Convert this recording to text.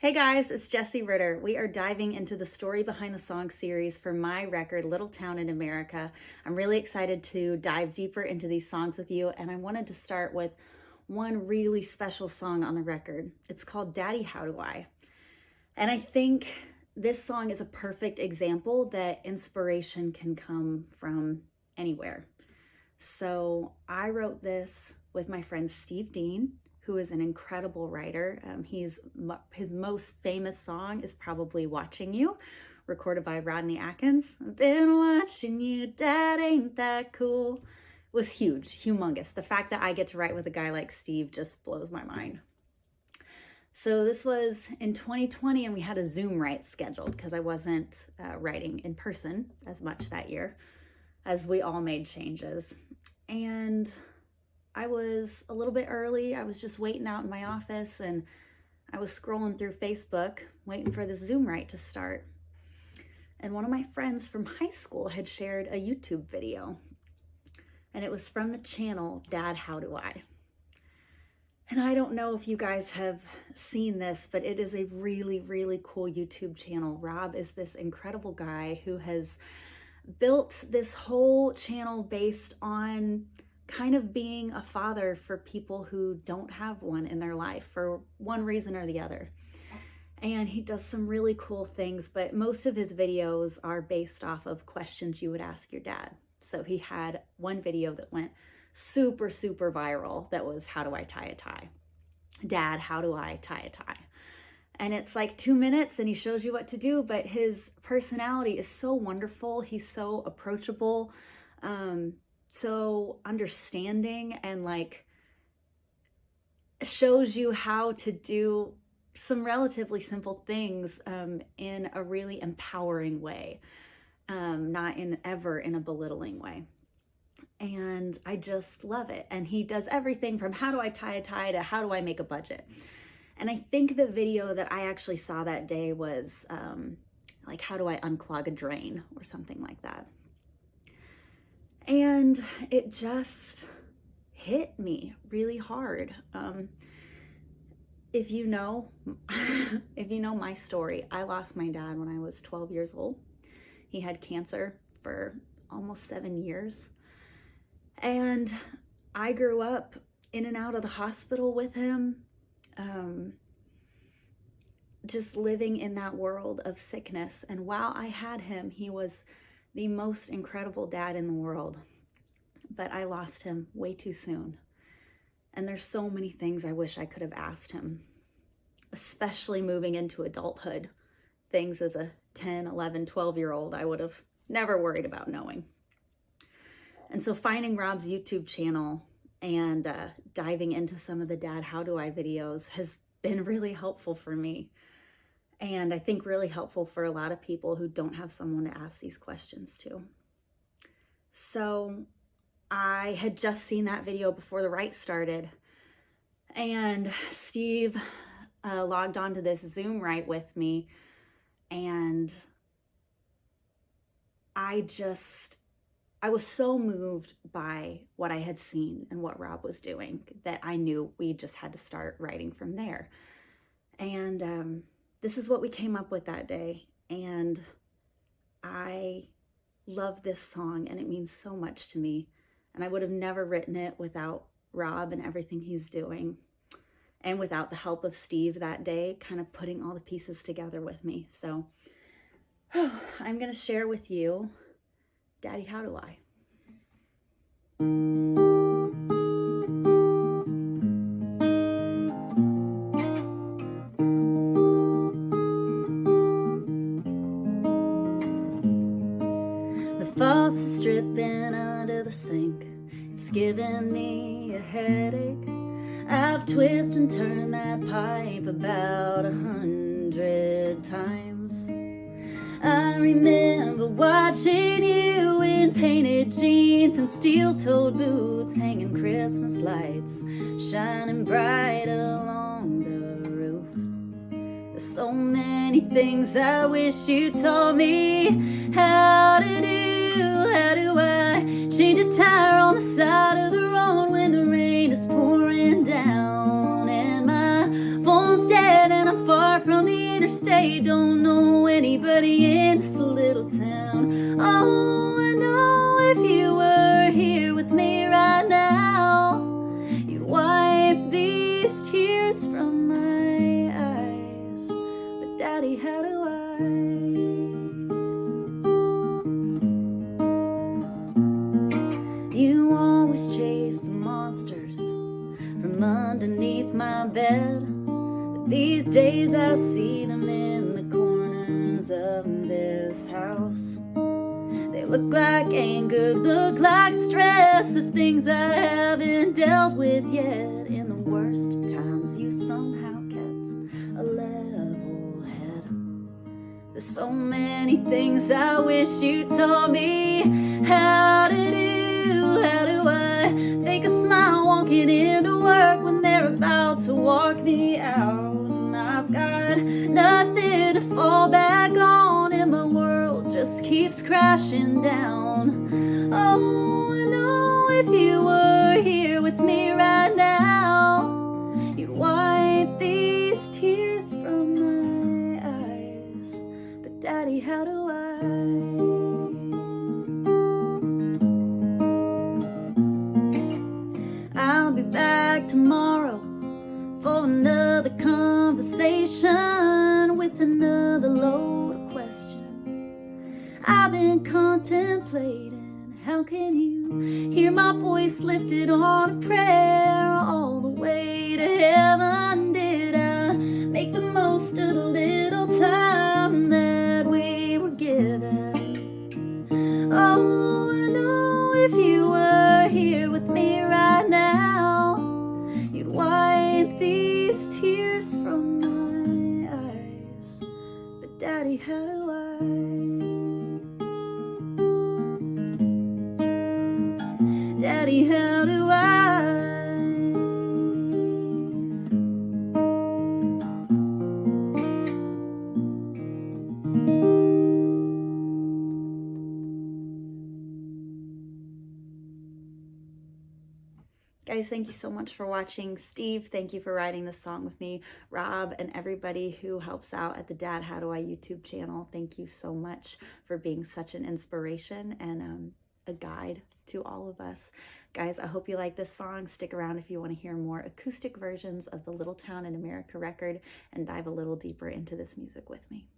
Hey guys, it's Jessie Ritter. We are diving into the story behind the song series for my record, Little Town in America. I'm really excited to dive deeper into these songs with you, and I wanted to start with one really special song on the record. It's called Daddy, How Do I? And I think this song is a perfect example that inspiration can come from anywhere. So I wrote this with my friend Steve Dean, who is an incredible writer. His most famous song is probably Watching You, recorded by Rodney Atkins. I've been watching you, Dad, ain't that cool? It was huge, humongous. The fact that I get to write with a guy like Steve just blows my mind. So this was in 2020, and we had a Zoom write scheduled because I wasn't writing in person as much that year, as we all made changes. And I was a little bit early. I was just waiting out in my office, and I was scrolling through Facebook waiting for this Zoom write to start. And one of my friends from high school had shared a YouTube video, and it was from the channel Dad, How Do I? And I don't know if you guys have seen this, but it is a really, really cool YouTube channel. Rob is this incredible guy who has built this whole channel based on kind of being a father for people who don't have one in their life for one reason or the other. And he does some really cool things, but most of his videos are based off of questions you would ask your dad. So he had one video that went super viral that was, how do I tie a tie? Dad, how do I tie a tie? And it's like 2 minutes and he shows you what to do, but his personality is so wonderful. He's so approachable, so understanding, and like shows you how to do some relatively simple things in a really empowering way, not in a belittling way. And I just love it. And he does everything from how do I tie a tie to how do I make a budget. And I think the video that I actually saw that day was like, how do I unclog a drain or something like that. And it just hit me really hard. If you know my story, I lost my dad when I was 12 years old. He had cancer for almost 7 years. And I grew up in and out of the hospital with him, just living in that world of sickness. And while I had him, he was the most incredible dad in the world, but I lost him way too soon. And there's so many things I wish I could have asked him, especially moving into adulthood. Things as a 10, 11, 12-year-old I would have never worried about knowing. And so finding Rob's YouTube channel and diving into some of the Dad, How Do I videos has been really helpful for me. And I think really helpful for a lot of people who don't have someone to ask these questions to. So I had just seen that video before the write started, and Steve logged onto this Zoom write with me, and I was so moved by what I had seen and what Rob was doing that I knew we just had to start writing from there. And this is what we came up with that day. And I love this song, and it means so much to me. And I would have never written it without Rob and everything he's doing, and without the help of Steve that day, kind of putting all the pieces together with me. So I'm going to share with you Daddy, How Do I? The faucet's dripping under the sink. It's giving me a headache. I've twisted and turned that pipe about 100 times. I remember watching you in painted jeans and steel-toed boots, hanging Christmas lights, shining bright along the roof. There's so many things I wish you told me how to do. How do I change a tire on the side of the road when the rain is pouring down and my phone's dead and I'm far from the first day, don't know anybody in this little town. Oh, I know if you were here with me right now, you'd wipe these tears from my eyes. But Daddy, how do I? You always chase the monsters from underneath my bed, but these days I see them in the corners of this house. They look like anger, look like stress, the things I haven't dealt with yet. In the worst times you somehow kept a level head. There's so many things I wish you told me how to do. How do I fake a smile walking into work when they're about to walk me out? And I've got nothing to fall back on, and my world just keeps crashing down. Oh, I know if you were here with me right now, you'd wipe these tears from my eyes. But Daddy, how do I? I'll be back tomorrow for another conversation with another load of questions I've been contemplating. How can you hear my voice lifted on a prayer all the way to heaven? Did I make the most of the little time that we were given? Oh, I know if you were here with me right now, you'd wipe these tears from my eyes. But Daddy, how do I? Daddy, how do I? Guys, thank you so much for watching. Steve, thank you for writing this song with me. Rob and everybody who helps out at the Dad How Do I YouTube channel, thank you so much for being such an inspiration and a guide to all of us. Guys, I hope you like this song. Stick around if you want to hear more acoustic versions of the Little Town in America record and dive a little deeper into this music with me.